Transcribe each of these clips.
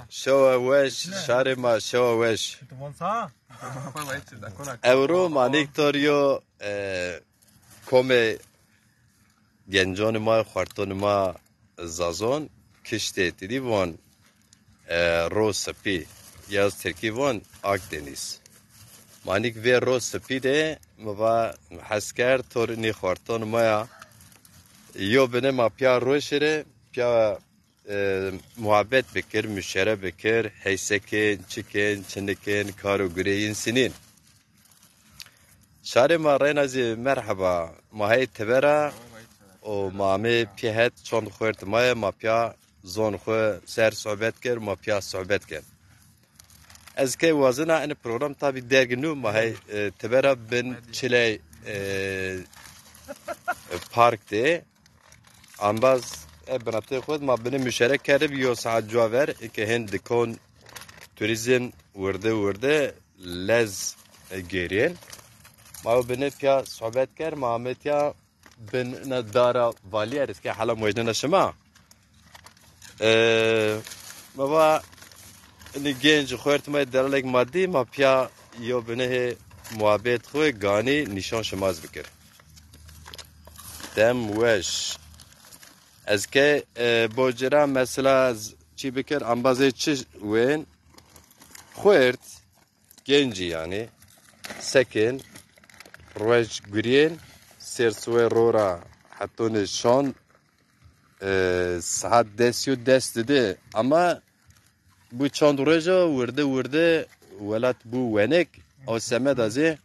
شوا وش شهر ما شوا وش اورو مانیک توریو کومه گنجان ما خورتون ما زازون کشته دیدی وان رو سپی یا ترکی وان آکدنیس مانیک وی رو سپی ده موا حسکر تورنی خورتون ما یو بنه ما پیا روشره پیا muhabbet bekir, müşere bekir, heysekin, çıkın, çinikin, karu güreyin sinin. Şari ma reynazi merhaba, mahey tebera, o mami pihet çon khoyrt maya, ma pya zon khoy ser sohbet kir, ma pya sohbet kir. Ez ke wazina in program tabi derginu mahey tebera bin çile parkte, ambaz بنابراین خود ما بنی مشارکت کردیم یا ساعت جوار که هند دکان توریسم ورده لز گیرین ما بنی پیا صحبت کرد ما همتیا بن ندارا والی است که حالا موجود نشما ما با نگنج خورت ما درلگ مادی ما پیا یا بنی محبت خوی گانی نشان شماز بکر دم وش از که بوجرا مثلا چی بکر انبازه چی وین خورد گنجی یعنی سکن روش گرین سرسوه رورا حتی نشان ساعت دست ده اما bu çanduraja vurdu velat bu venek o semed azı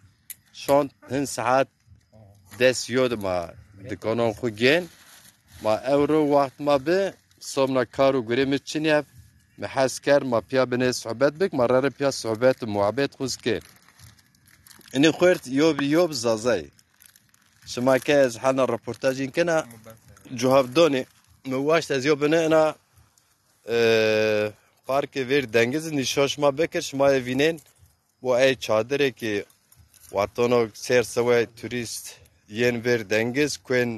şan hin saat des yodma dikanon xu gen ma euro vakt ma be somna karu gurem çinyap me hasker ma pya bene sohbet bek marar pya sohbet muhabbet xuzke ini khoyrt yob zazay şma kez hana reportajin kana juhavdoni مواش از یو بنه انا پارک ویر دنگز نشاشما بکر شما وینین و ای چادره که واتونو سر سوی توریست ین ویر دنگز کن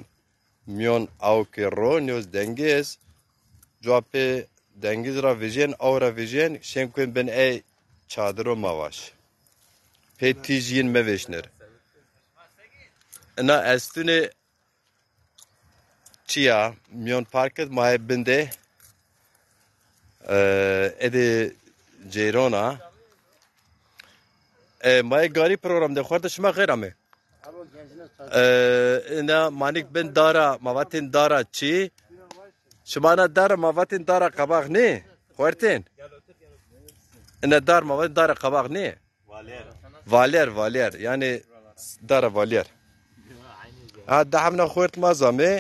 میون او که رو نیوز دنگز جواب دنگز را ویژن او را ویژن شم کن بن ای چادرو مواش پی تیجین مویشنر انا استونه چیا میون پارکت ماه بنده ادی جیرونا ماه گاری پروگرام ده خورد شما غیر همه اینا مانیک بن دارا مواتین دارا چی شما نه دارا مواتین دارا قباغ نه خوردین اینا دار مواتین دارا قباغ نه والیر یعنی دارا والیر ده همنا خورد مازامه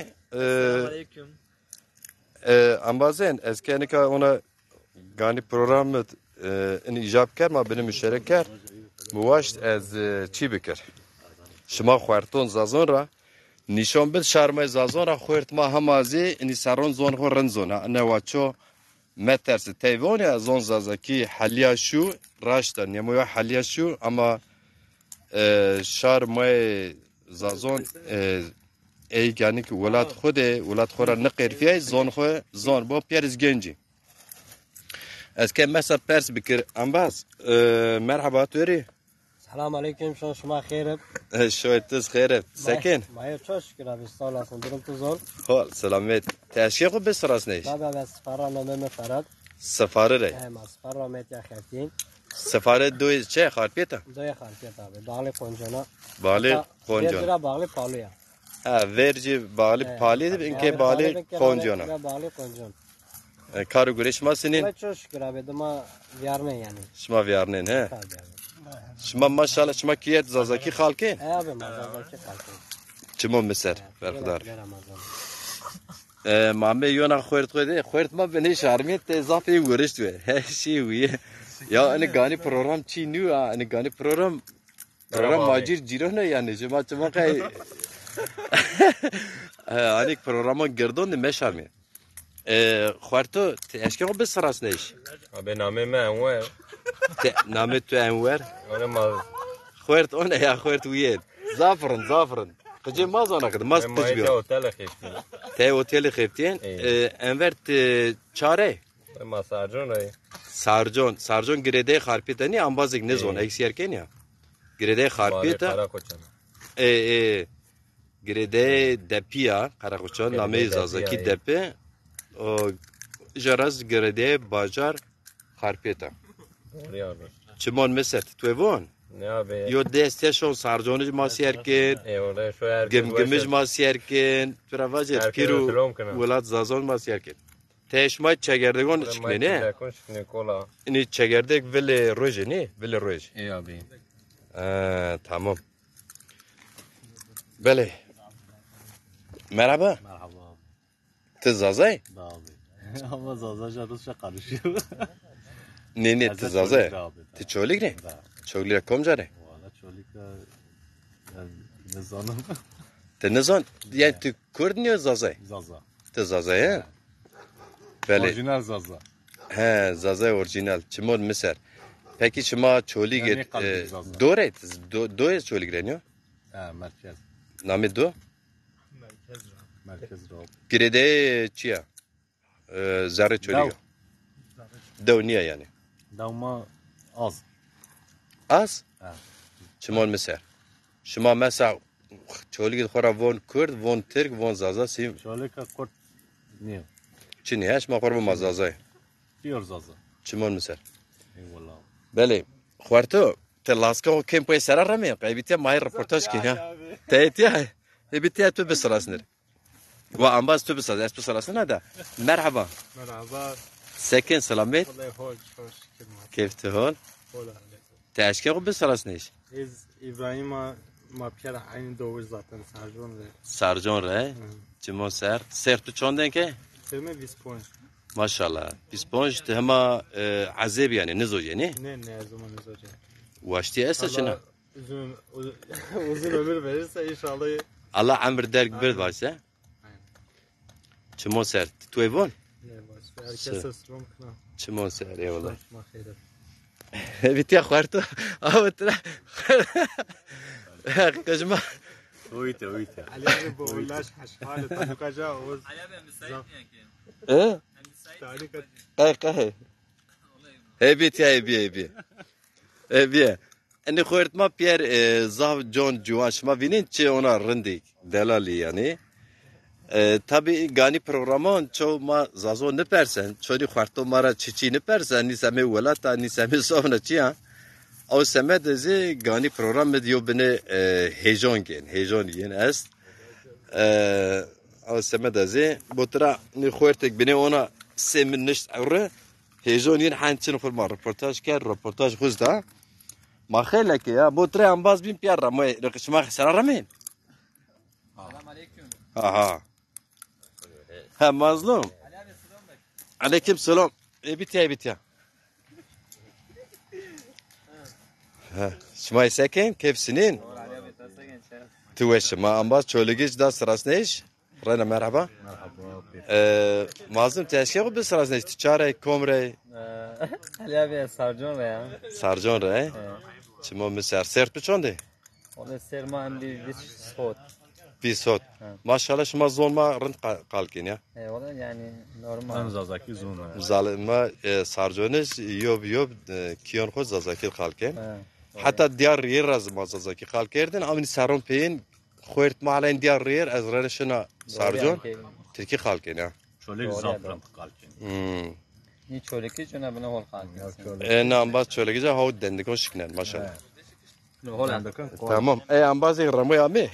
ambazên ez kenika ona gani programı in icab kir ma benim müşterek kir muwaş ez çi bikir şima xwerton zazon ra nişan bid şarmay zazon ra xwert ma hamazi in saron zon xo rin zona ne waço meters tevon ya zon zazaki haliya şu raşta nemoya haliya şu ama şarmay zazon ای یعنی که ولاد خود نقیر فیه زون با پیرز گنجی از که مثلا پرس بکر انباز مرحبا توری سلام علیکم شما خیرب شویتز خیرب سکن مایه چوش کرا بیستال هستم درم تو زون خال سلامت تشکیه خوب بسراس نیش بابا سفاره نامه فراد سفاره ری سفاره میت یا خرتین سفاره دوی چه خارپیتا دوی خارپیتا بالی قنجانا بالی پالویا verci bağlı pali de inke bağlı konjona. Bağlı konjon. Karu güreş masinin. Evet çok şükür abi dama yarne yani. Şma yarne he. Şma maşallah şma kiyet zazaki halke. Abi zazaki halke. Çimo meser berxudar. Mame yona khoyrt ma beni şarmiyet tezafi güreş diyor. Her şey uye. Ya hani gani program çinu hani gani program macir ciro ne yani çma kay hani programı girdon meşami. Xwarto eşke o besras neş. Abi name me Enver. Name tu Enver. Ona mal. Xwart ona ya xwart uyed. Zafran. خجي ما زانا كده ما ما تجبير يجي اوتيل خيشتي تي اوتيل خيفتين انور çare ما ساجون اي Sarjon grede harpita ni ambazık ne zon eksi yerken ya. Grede harpita قرا کوچن grede depia karakoçan name zazaki depe o jaraz grede bajar harpita. رياض Çimon meset tuevon. ne abi Yo desteşon sarjonij masiyerken orada şu her gımgımij masiyerken travajet piru velat zazon masiyerken. Teşmay çegerdegon çıkne ne? ne kola Ni çegerdek vele roje ne? Vele roje. ey abi Tamam. Bele. Merhaba. Merhaba. Tızazay? Da abi. Ama Zazaca Rusça karışıyor. Ne tızazay? abi. Ti çolik ne? Da. Çolik komjare. Valla çoluk ne zanım. Te ne zon? Yani ti kurd ne zazay? Zaza. Tızazay ha? Bele. Orijinal Zaza. He zazay orijinal. Çimon miser. Peki çima çolik Yani kalbi zaza. dore doye çolik reniyor? Ha merkez. Name do? Merkez Rav. Girede çiya. Zerre çolik. Dav niye yani? Davma az. Az? Ha. Çimon miser. Şima mesela çolik khora von kurd, von Türk, von zaza sim. Çoluk kort niye? Çini haş ma khorba mazazay. Diyor Zaza. Çimon miser. Eyvallah. Bele. Khwarto te laska o kempo sera rame. Qaybite may reportaj ki ha. Taytiya. Ebitiya tu besrasnir. Ve ambaz tu besras. Es besrasna da. Merhaba. مرحبا Sekin selamet. والله هول شو شكل ما Keyf tuhal. ولا عليكم Teşke o besrasniş. إز إبراهيم ما بكره عين دوز zaten سرجون ve Sarjon re. Çimon ser. Ser tu çondenke? filmi 20 puan Maşallah. Bisponj te hema azeb yani nizo yani. ne zaman olacak Vaşti esachına. Allah uzun ömür verirse inşallah Allah amr derk bir varsa. Çimon ser. Tu evon? ne var herkese selam kına Çimon ser eyvallah. ma hayır Bitiya khwarto. Avtra. Kajma. Uyte. Ali abi bu ulaş haşhal tanukaca oz He? tarik Qay. Bitiya hebi. Ani khoytma Pierre zav John Juashma vinin çi ona rindik. Delali yani. Tabi gani programon ço ma zazo ne persen. Çodi khwarto mara çiçi ne persen. Nisame welata nisame sovna çiya. O seme deze gani program med yo bene hejon gen est. O seme deze botra ni khoytek bene ona semin nish avre. Hejon yen hançin khurma reportaj ker reportaj khuzda. Ma khelek ya botra ambaz bin piar ramo rqishma khsara ramin. Selam aleyküm. Ha mazlum. Aleyküm selam. Bitiya. شماي ساكن كيف سنين؟ توش ما أمباز شولجيش دا سراسنيش رنا مرحبا مازم تأشكي قبل سراسنيش تشاري كومري Ali abi sarjon veya. سارجون رأي شما مسار سيرت بچونده؟ Orada serma hem bir spot. في صوت ما شاء الله شما زون ما رند قالكين يا Orada yani normal. Ben Zazaki Zuna. زالما سارجونش يوب كيون خود زازاكي قالكين حتى ديار رير راز ما زازاكي قالكيردن أمني سارون بين خويرت ما علين ديار رير از رنشنا سارجون تركي قالكين يا Çoluk Zafran kalkin. Ni çöleki cuna buna hol kalkın. نعم شو لقيجا هو دندكون شكنان ما شاء الله Hola. تمام اي عم بازي رمو يا عمي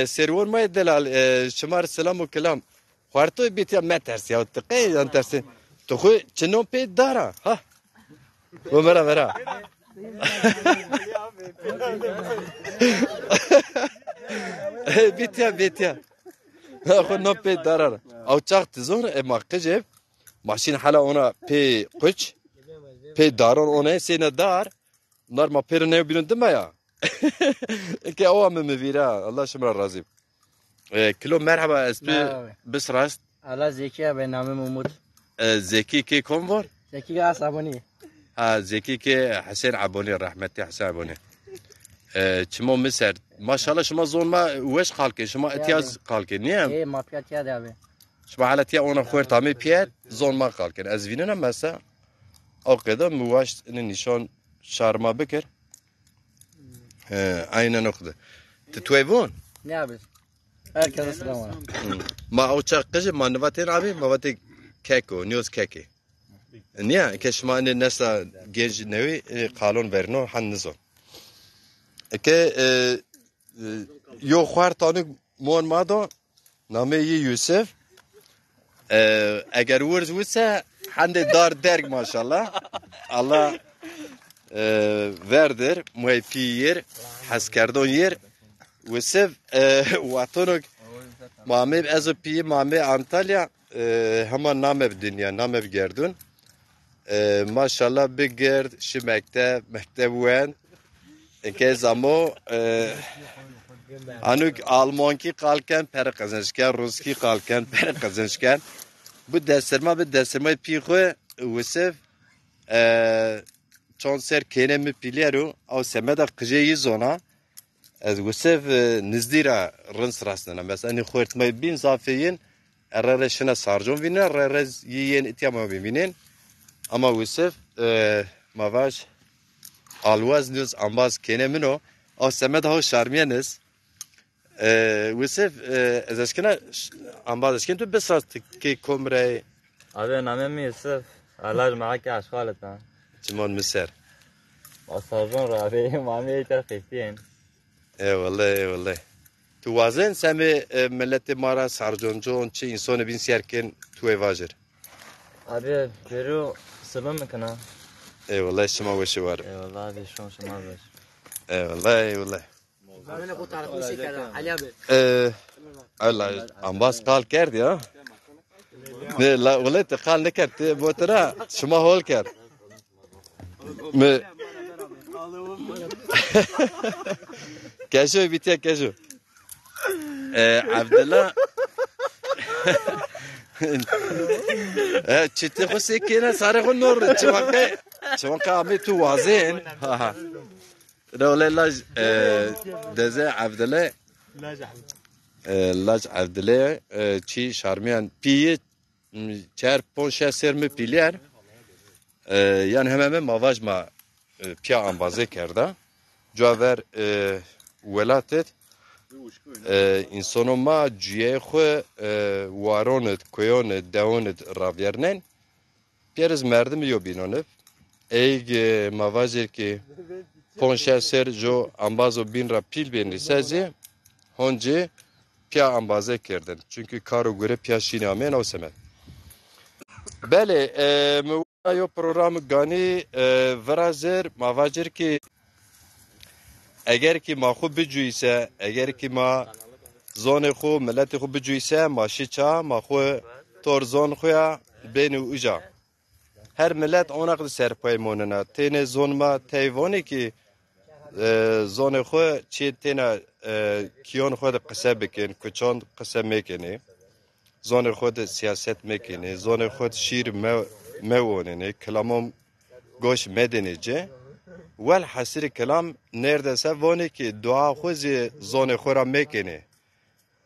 سيرون ما يدلال شمار السلام والكلام خوارتو بيتي ما ترسي او تقي انت ترسي تخو شنو بيت دارا ها ومرا بيتيا خو نو بيت دارا او تشاخت زور ما قجب ماشين حلا ona pe قش pe daron ona sene dar nar ma per ne bilin deme ya ki o am mevira Allah şımra razı kilo merhaba esbi bis rast Allah Zeki abi namım Umut. zeki ki kom var Zeki Asaboni. ha zeki ki Hasan Aboni rahmetli Hasan Aboni çimo Mısır. Maşallah şuma zonma weş kalke, şuma etiyaz kalke. Niye? Mafya tiya de abi. Şuma halatiya ona khoyr tamı piyet zonma kalke. Ez vinina mesela. O kadar muvaş nişan şarma bikir. Aynen okudu. Tuevon. Ne abi? Herkese selam var. Ma o çakıcı manvaten abi mavatek keko, news keki. Niye? Keşma ne nesa genç nevi kanun verno hannizo. Ke yo khwar tanık mon mado name Yusuf. Eğer vurz vursa hande dar derg maşallah. Allah verdir muhefiyir haskardon yer Yusuf vatonuk Mame ez pi mame Antalya hemen namev dünya namev gerdun. Maşallah bir gerd şu mektep wen. Ke zamo anuk Almanki kalken per kazançken Ruski kalken per kazançken bu derslerime pi xwe Yusuf çonser kenemi pilero o semeda kıjeyi zona Ez Yusuf nizdira rins rastına mesela ni xortmay bin zafiyin erre şuna sarjon vinin erre yiyen ityama vinin ama Yusuf mavaş alwaz nüz ambaz kenemino o semeda ho şarmiyeniz Yusuf ez eskina ambaz eskin tu besast ki komre Abi namim Yusuf. Allah معك أشغالتنا. Timon Mısır. أصابون رابي مامي ترخيصين. Eyvallah. Tu wazen semi milleti mara sarjonjon çi insonu bin serken tu evajir. Abi برو سلام میکنم. Eyvallah şuma başı var. والله abi شما شما باش. Eyvallah. Ben bu tarafını çekerim Ali abi. Allah ambas kal kerdi ya. Ne la wala te kal ne kerdi bu tara şuma hol ker. Me Keşo bitiyor keşo. Abdullah çitte xose kena sarı xon nur çwanka ami tu wazin ha la deze Abdullah Laj Abdullah çi şarmiyan piye çer ponşa sermi piler yani hemen mavajma piya ambaze kerda Caver welatet insonoma ciye xwe waronet koyonet deonet ravyernen Pierz merdim yo binonev eg mavajer ki ponşa serjo ambazo bin ra pil ben risazi honce piya ambaze kerden çünkü karo göre piya şinamen o semet Bele yo program gani verazer mavajer ki eğer ki ma xu bicuyse eğer ki ma zone xu milleti xu bicuyse ma şiça ma xu tor zon xuya beni uca her millet ona kadar serpaymonuna tene zonma teyvoni ki zone xu çi tene kiyon xu da qisa bikin kuçon qisa mekini zone xu da siyaset mekini zone xu şiir mevonini kelamom goş medenice ول حسیر کلام neredeyse voni ki dua خوزی زون خورا میکنه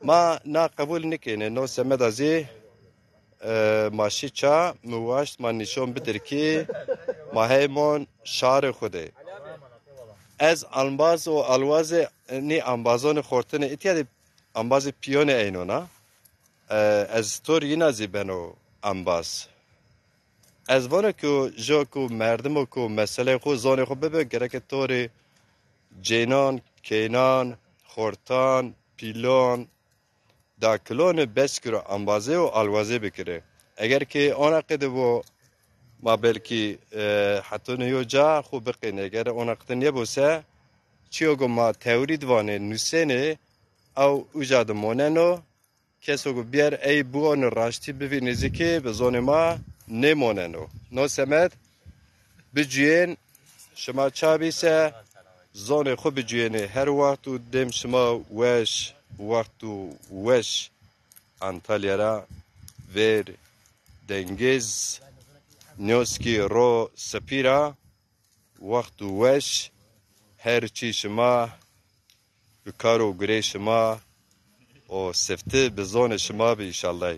ما نا قبول نکنه نو سمد ازی ماشی چا مواشت ما نشون بدر کی ما هیمون شار خوده از انباز و الواز نی انبازون خورتن اتیاد انباز پیون اینونا از تور ینازی بنو انباز از وانه که جو که مردم که مسئله خود زانه خود ببین گره که طوری جینان، کینان، خورتان، پیلان دا کلون بس کرو انبازه و الوازه بکره اگر که آن قده و ما بلکی حتی نیو جا خوب بقینه اگر آن قده نیبوسه چیو گو ما تئوری دوانه نوسینه او اوجاد موننو کسو گو بیار ای بوان راشتی ببینیزی که به زانه ما نموننو نو سمت بجوین شما چا بیسه زانه خوب بجوینه هر وقت و دم شما وش انتالیا را ور دنگز نیوسکی رو سپیرا وقت وش هر چی شما bi kar û girê şima û sifti bi zonê şima bi înşallah.